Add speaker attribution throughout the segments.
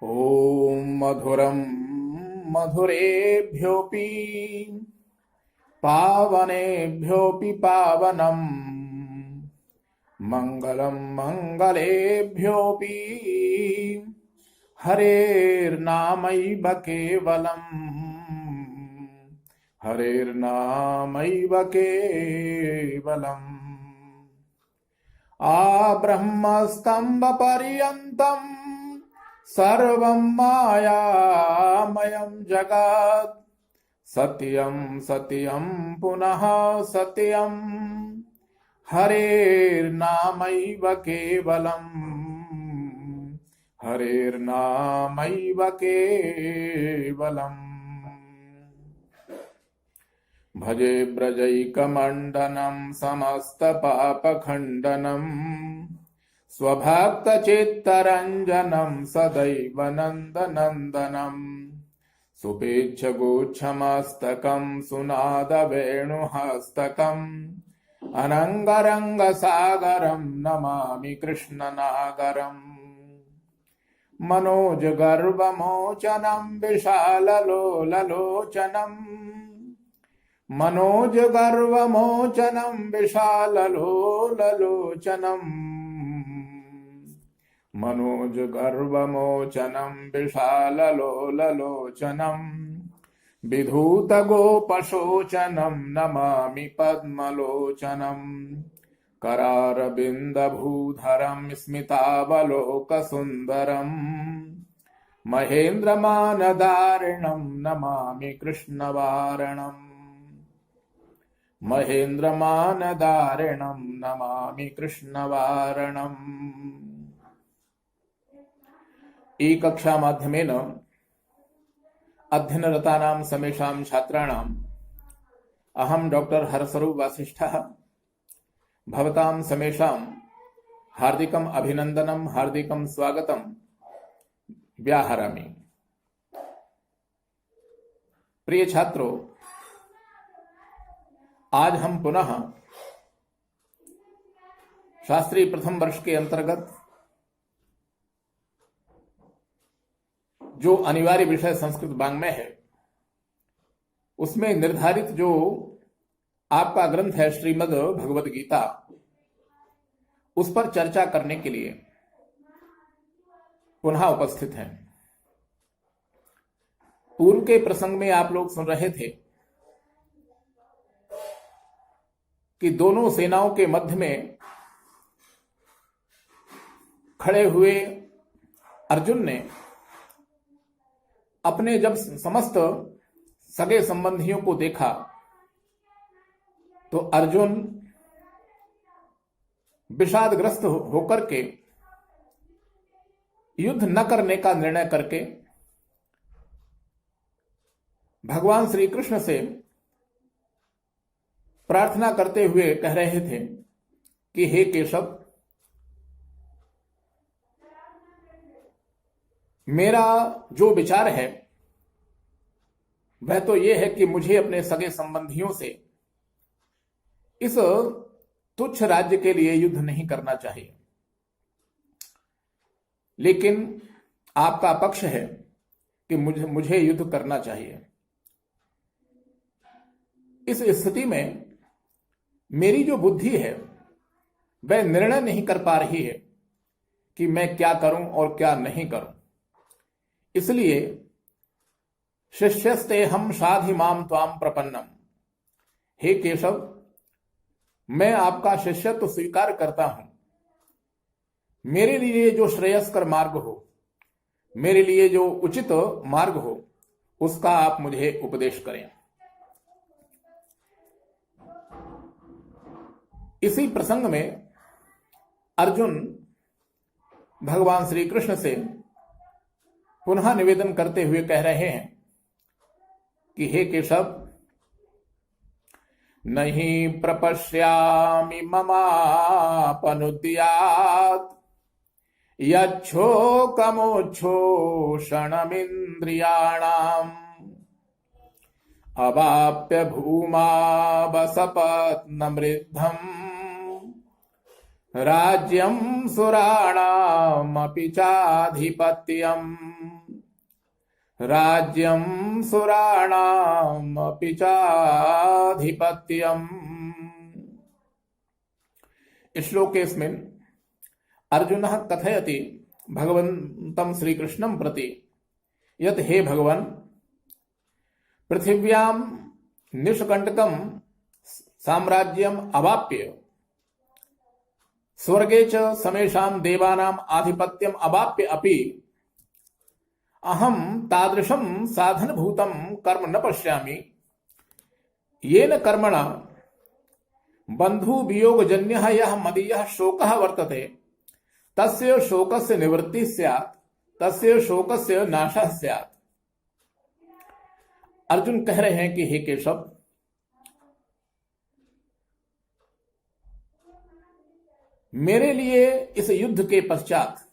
Speaker 1: ॐ मधुरं मधुरेभ्योऽपि पावनेभ्योऽपि पावनम् मङ्गलं मङ्गलेभ्योऽपि हरेर्नामैव केवलम् हरेर्नामैव केवलम् आब्रह्मस्तम्भपर्यन्तम् सर्वं मायामयं जगत् सत्यं सत्यं पुनः सत्यं हरेर्नामैव केवलम् हरेर्नामैव केवलम् भजे ब्रजैकमण्डनं समस्तपापखण्डनम् स्वभक्तचित्तरञ्जनं सदैव नन्दनन्दनम् सुपेच्छगोच्छमस्तकं सुनादवेणुहस्तकम् अनङ्गरङ्गसागरं नमामि कृष्णनागरम् मनोजगर्वमोचनं विशाललोललोचनम् मनोजगर्वमोचनं विशाललोललोचनम् मनोजगर्वमोचनं विशाललोललोचनम् विधूतगोपशोचनं नमामि पद्मलोचनम् करारविन्दभूधरं स्मितावलोकसुन्दरम् महेन्द्रमानदारिणं नमामि कृष्णवारणम् महेन्द्रमानदारिणं नमामि कृष्णवारणम्। ई कक्षा माध्यमेन अध्ययनरतानां समेषां छात्राणाम् अहं डॉक्टर हरस्वरूप वासिष्ठः भवतां समेषां हार्दिकम् अभिनन्दनं हार्दिकं स्वागतं व्याहरामि। प्रिय छात्रों, आज हम पुनः शास्त्री प्रथम वर्ष के अंतर्गत जो अनिवार्य विषय संस्कृत वाङ्मय है उसमें निर्धारित जो आपका ग्रंथ है श्रीमद् भगवद गीता, उस पर चर्चा करने के लिए पुनः उपस्थित हैं। पूर्व के प्रसंग में आप लोग सुन रहे थे कि दोनों सेनाओं के मध्य में खड़े हुए अर्जुन ने अपने जब समस्त सगे संबंधियों को देखा तो अर्जुन विषादग्रस्त होकर के युद्ध न करने का निर्णय करके भगवान श्री कृष्ण से प्रार्थना करते हुए कह रहे थे कि हे केशव, मेरा जो विचार है वह तो यह है कि मुझे अपने सगे संबंधियों से इस तुच्छ राज्य के लिए युद्ध नहीं करना चाहिए, लेकिन आपका पक्ष है कि मुझे युद्ध करना चाहिए। इस स्थिति में मेरी जो बुद्धि है वह निर्णय नहीं कर पा रही है कि मैं क्या करूं और क्या नहीं करूं। इसलिए शिष्यस्ते हम साधि माम त्वाम प्रपन्नम, हे केशव, मैं आपका शिष्यत्व स्वीकार करता हूं। मेरे लिए जो श्रेयस्कर मार्ग हो, मेरे लिए जो उचित मार्ग हो, उसका आप मुझे उपदेश करें। इसी प्रसंग में अर्जुन भगवान श्री कृष्ण से पुनः निवेदन करते हुए कह रहे हैं कि हे केशव, नहीं प्रपश्यामि ममापनुद्यात् यच्छोकमोच्छोषणमिन्द्रियाणाम् अवाप्य भूमा वसपत्नमृद्धम् राज्यं सुराणामपि चाधिपत्यम् राज्यं सुराणामपि चाधिपत्यम्। श्लोकेऽस्मिन् अर्जुनः कथयति भगवन्तं श्रीकृष्णं प्रति यत् हे भगवन्, पृथिव्यां निष्कण्टकं साम्राज्यम् अवाप्य स्वर्गे च समेषां देवानाम् आधिपत्यम् अवाप्य अपि अहं तादृशं साधनभूतं कर्म न पश्यामि येन कर्मणा बन्धुवियोगजन्यः यः मदीयः शोकः वर्तते तस्य शोकस्य निवृत्तिः स्यात्, तस्य शोकस्य नाशः स्यात्। अर्जुन कह रहे हैं कि हे केशव, मेरे लिए इस युद्ध के पश्चात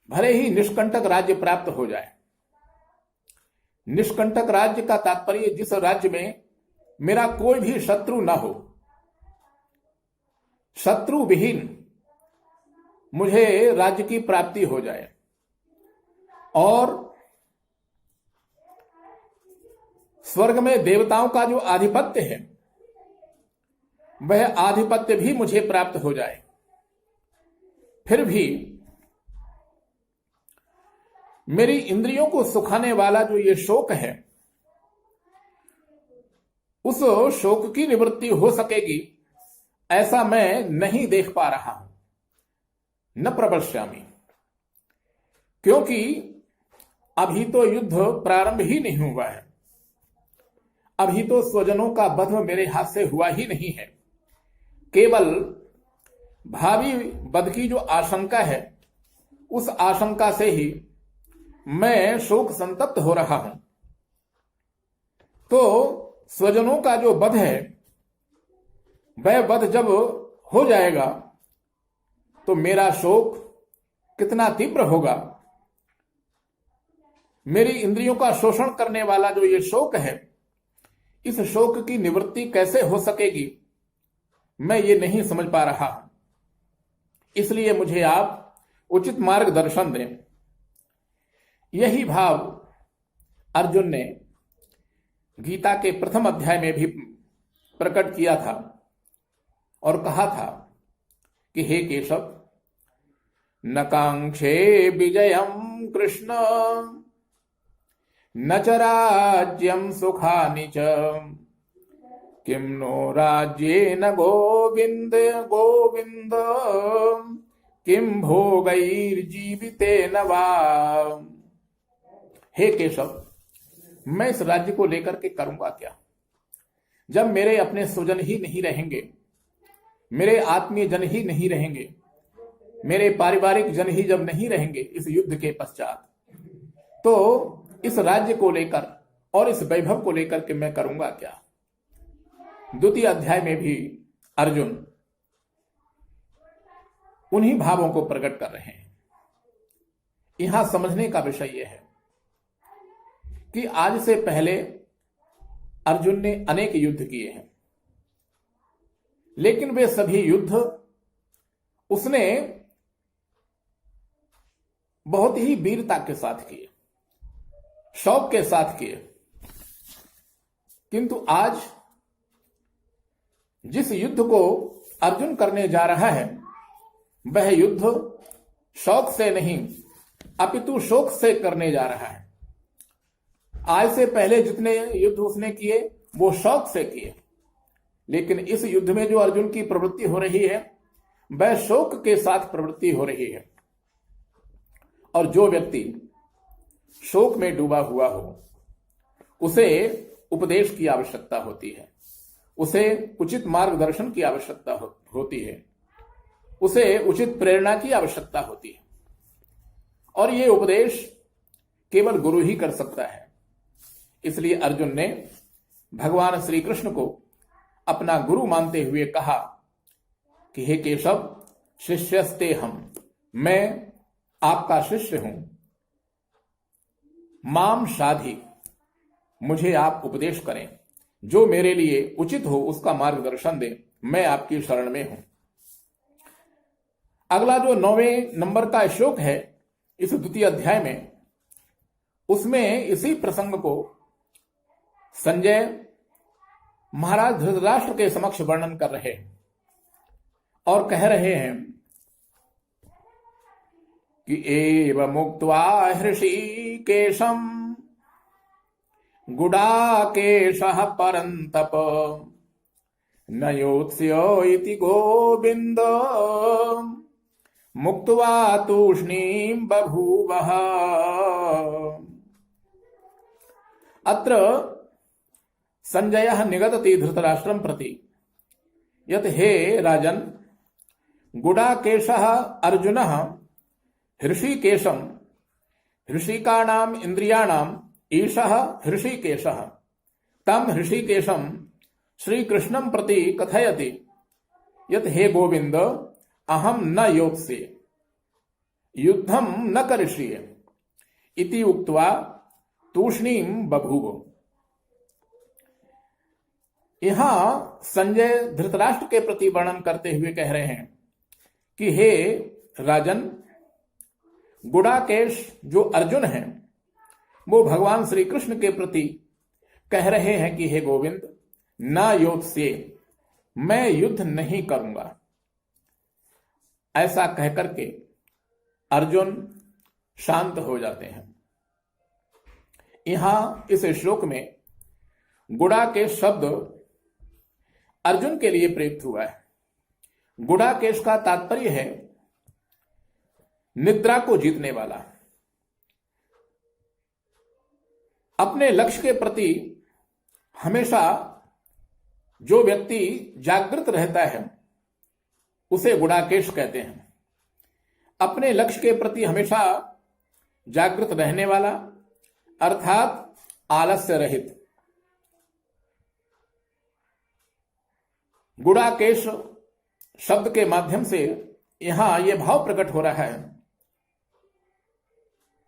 Speaker 1: भले ही निष्कंटक राज्य प्राप्त हो जाए। निष्कंटक राज्य का तात्पर्य जिस राज्य में मेरा कोई भी शत्रु ना हो, शत्रु विहीन मुझे राज्य की प्राप्ति हो जाए और स्वर्ग में देवताओं का जो आधिपत्य है वह आधिपत्य भी मुझे प्राप्त हो जाए। फिर भी मेरी इंद्रियों को सुखाने वाला जो ये शोक है, उस शोक की निवृत्ति हो सकेगी ऐसा मैं नहीं देख पा रहा हूं, न प्रपश्यामि, क्योंकि अभी तो युद्ध प्रारंभ ही नहीं हुआ है। अभी तो स्वजनों का वध मेरे हाथ से हुआ ही नहीं है। केवल भावी वध की जो आशंका है, उस आशंका से ही मैं शोक संतप्त हो रहा हूं। तो स्वजनों का जो वध है, वह वध जब हो जाएगा तो मेरा शोक कितना तीव्र होगा। मेरी इंद्रियों का शोषण करने वाला जो ये शोक है, इस शोक की निवृत्ति कैसे हो सकेगी, मैं ये नहीं समझ पा रहा हूं। इसलिए मुझे आप उचित मार्गदर्शन दें। यही भाव अर्जुन ने गीता के प्रथम अध्याय में भी प्रकट किया था और कहा था कि हे केशव, न कांक्षे विजयं कृष्ण न च राज्यं सुखानि च किं नो राज्येन गोविंद गोविंद किं भोगैर्जीवितेन वा। हे केशव, मैं इस राज्य को लेकर के करूंगा क्या, जब मेरे अपने स्वजन ही नहीं रहेंगे, मेरे आत्मीय जन ही नहीं रहेंगे, मेरे पारिवारिक जन ही जब नहीं रहेंगे इस युद्ध के पश्चात, तो इस राज्य को लेकर और इस वैभव को लेकर के मैं करूंगा क्या। द्वितीय अध्याय में भी अर्जुन उन्हीं भावों को प्रकट कर रहे हैं। यहां समझने का विषय यह है कि आज से पहले अर्जुन ने अनेक युद्ध किए हैं, लेकिन वे सभी युद्ध उसने बहुत ही वीरता के साथ किए, शौक के साथ किए। किंतु आज जिस युद्ध को अर्जुन करने जा रहा है, वह युद्ध शौक से नहीं अपितु शोक से करने जा रहा है। आज से पहले जितने युद्ध उसने किए वो शौक से किए, लेकिन इस युद्ध में जो अर्जुन की प्रवृत्ति हो रही है वह शोक के साथ प्रवृत्ति हो रही है। और जो व्यक्ति शोक में डूबा हुआ हो, उसे उपदेश की आवश्यकता होती है, उसे उचित मार्गदर्शन की आवश्यकता होती है, उसे उचित प्रेरणा की आवश्यकता होती है। और ये उपदेश केवल गुरु ही कर सकता है। इसलिए अर्जुन ने भगवान श्री कृष्ण को अपना गुरु मानते हुए कहा कि हे केशव, शिष्यस्ते हम, मैं आपका शिष्य हूं, माम शाधि, मुझे आप उपदेश करें, जो मेरे लिए उचित हो उसका मार्गदर्शन दें, मैं आपकी शरण में हूं। अगला जो 9वें नंबर का श्लोक है इस द्वितीय अध्याय में, उसमें इसी प्रसंग को संजय महाराज धृतराष्ट्र के समक्ष वर्णन कर रहे हैं और कह रहे हैं कि एव मुक्त्वा हृषीकेशं गुडाकेशः परन्तप न योत्स्य इति गोविन्द मुक्त्वा तूष्णीं बभूवः। अत्र संजयः निगदति धृतराष्ट्रं प्रति यत् हे राजन्, गुडाकेशः अर्जुनः हृषीकेशं, हृषिकाणाम् इन्द्रियाणाम् ईशः हृषीकेशः, तं हृषीकेशं श्रीकृष्णं प्रति कथयति यत् हे गोविन्द, अहं न योत्स्ये, युद्धं न करिष्ये इति उक्त्वा तूष्णीं बभूव। यहां संजय धृतराष्ट्र के प्रति वर्णन करते हुए कह रहे हैं कि हे राजन, गुडाकेश जो अर्जुन हैं वो भगवान श्री कृष्ण के प्रति कह रहे हैं कि हे गोविंद, न योत्स्ये, मैं युद्ध नहीं करूंगा। ऐसा कहकर के अर्जुन शांत हो जाते हैं। यहां इस श्लोक में गुडाकेश शब्द अर्जुन के लिए प्रयुक्त हुआ है। गुडाकेश का तात्पर्य है निद्रा को जीतने वाला। अपने लक्ष्य के प्रति हमेशा जो व्यक्ति जागृत रहता है उसे गुडाकेश कहते हैं। अपने लक्ष्य के प्रति हमेशा जागृत रहने वाला अर्थात आलस्य रहित। गुडाकेश शब्द के माध्यम से यहां यह भाव प्रकट हो रहा है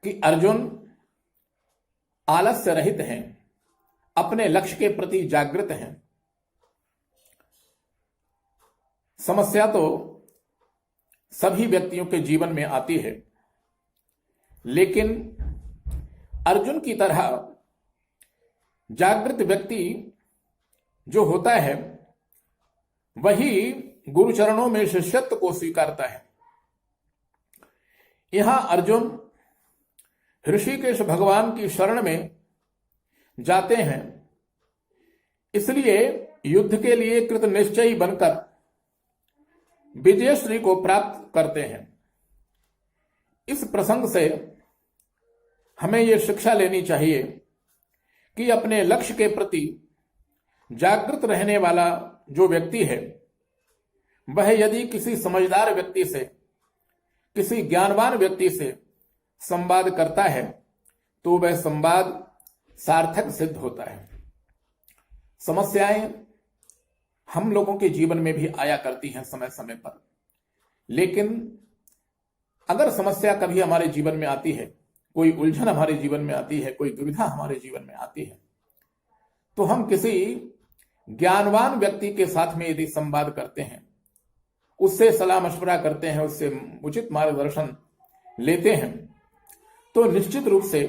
Speaker 1: कि अर्जुन आलस्य रहित हैं, अपने लक्ष्य के प्रति जागृत हैं। समस्या तो सभी व्यक्तियों के जीवन में आती है, लेकिन अर्जुन की तरह जागृत व्यक्ति जो होता है वही गुरुचरणों में शिष्यत्व को स्वीकारता है। यहां अर्जुन ऋषिकेश भगवान की शरण में जाते हैं, इसलिए युद्ध के लिए कृत निश्चयी बनकर विजयश्री को प्राप्त करते हैं। इस प्रसंग से हमें यह शिक्षा लेनी चाहिए कि अपने लक्ष्य के प्रति जागृत रहने वाला जो व्यक्ति है वह यदि किसी समझदार व्यक्ति से, किसी ज्ञानवान व्यक्ति से संवाद करता है तो वह संवाद सार्थक सिद्ध होता है। समस्याएं हम लोगों के जीवन में भी आया करती हैं समय समय पर, लेकिन अगर समस्या कभी हमारे जीवन में आती है, कोई उलझन हमारे जीवन में आती है, कोई दुविधा हमारे जीवन में आती है, तो हम किसी ज्ञानवान व्यक्ति के साथ में यदि संवाद करते हैं, उससे सलाह मशवरा करते हैं, उससे उचित मार्गदर्शन लेते हैं, तो निश्चित रूप से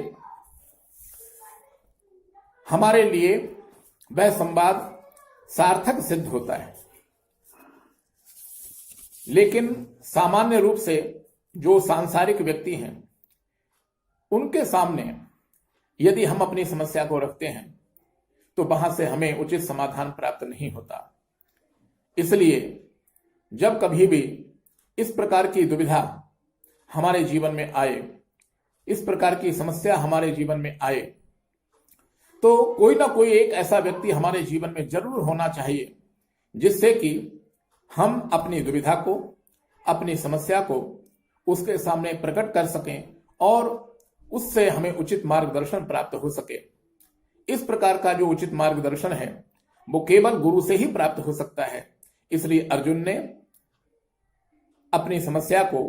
Speaker 1: हमारे लिए वह संवाद सार्थक सिद्ध होता है। लेकिन सामान्य रूप से जो सांसारिक व्यक्ति हैं उनके सामने यदि हम अपनी समस्या को रखते हैं तो वहां से हमें उचित समाधान प्राप्त नहीं होता। इसलिए जब कभी भी इस प्रकार की दुविधा हमारे जीवन में आए, इस प्रकार की समस्या हमारे जीवन में आए, तो कोई ना कोई एक ऐसा व्यक्ति हमारे जीवन में जरूर होना चाहिए जिससे कि हम अपनी दुविधा को, अपनी समस्या को उसके सामने प्रकट कर सकें और उससे हमें उचित मार्गदर्शन प्राप्त हो सके। इस प्रकार का जो उचित मार्गदर्शन है वो केवल गुरु से ही प्राप्त हो सकता है। इसलिए अर्जुन ने अपनी समस्या को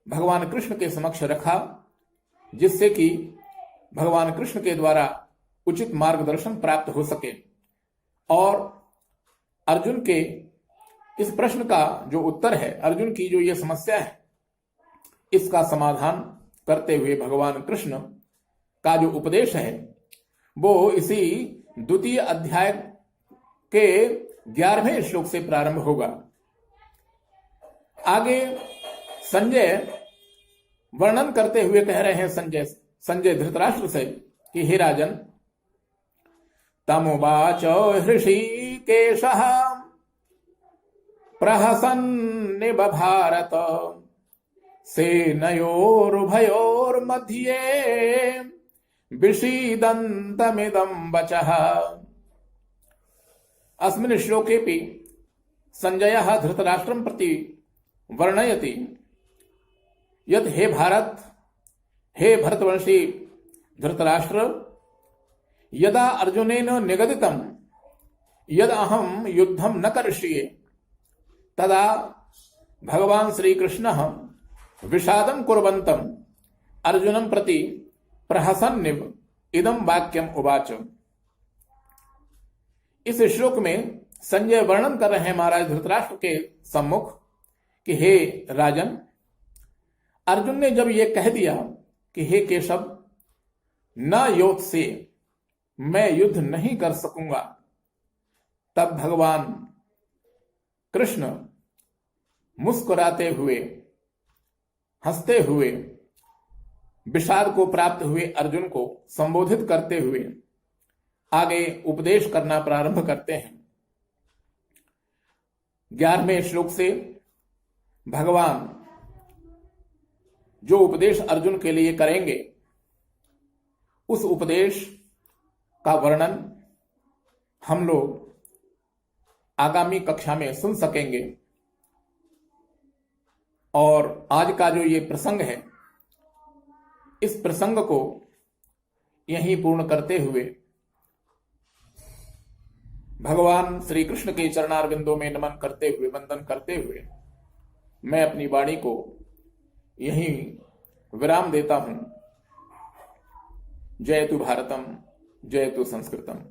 Speaker 1: भगवान कृष्ण के समक्ष रखा, जिससे कि भगवान कृष्ण के द्वारा उचित मार्गदर्शन प्राप्त हो सके और अर्जुन के इस प्रश्न का जो उत्तर है, अर्जुन की जो ये समस्या है, इसका समाधान करते हुए भगवान कृष्ण का जो उपदेश है वो इसी द्वितीय अध्याय के 11वें श्लोक से प्रारंभ होगा। आगे संजय वर्णन करते हुए कह रहे हैं, संजय धृतराष्ट्र से कि हे राजन, तमुवाच हृषीकेशः प्रहसन्निव भारत सेनयोरुभयोर्मध्ये विषीदन्तमिदं वचः। अस्मिन् श्लोकेऽपि संजयः धृतराष्ट्रं प्रति वर्णयति यत् हे भारत, हे भरतवंशी धृतराष्ट्र, यदा अर्जुनेन निगदितं यद अहं युद्धं न करिष्ये तदा भगवान श्री कृष्णः विषादं कुर्वन्तं अर्जुनं प्रति प्रहसन्निव इदं वाक्यम उवाच। इस श्लोक में संजय वर्णन कर रहे हैं महाराज धृतराष्ट्र के सम्मुख कि हे राजन, अर्जुन ने जब ये कह दिया कि हे केशव, न योत से मैं युद्ध नहीं कर सकूंगा, तब भगवान कृष्ण मुस्कुराते हुए, हंसते हुए, विषाद को प्राप्त हुए अर्जुन को संबोधित करते हुए आगे उपदेश करना प्रारंभ करते हैं। 11वें श्लोक से भगवान जो उपदेश अर्जुन के लिए करेंगे, उस उपदेश का वर्णन हम लोग आगामी कक्षा में सुन सकेंगे। और आज का जो ये प्रसंग है, इस प्रसंग को यहीं पूर्ण करते हुए भगवान श्री कृष्ण के चरणारविंदों में नमन करते हुए, वंदन करते हुए मैं अपनी वाणी को यहीं विराम देता हूं। जयतु भारतम, जयतु संस्कृतम।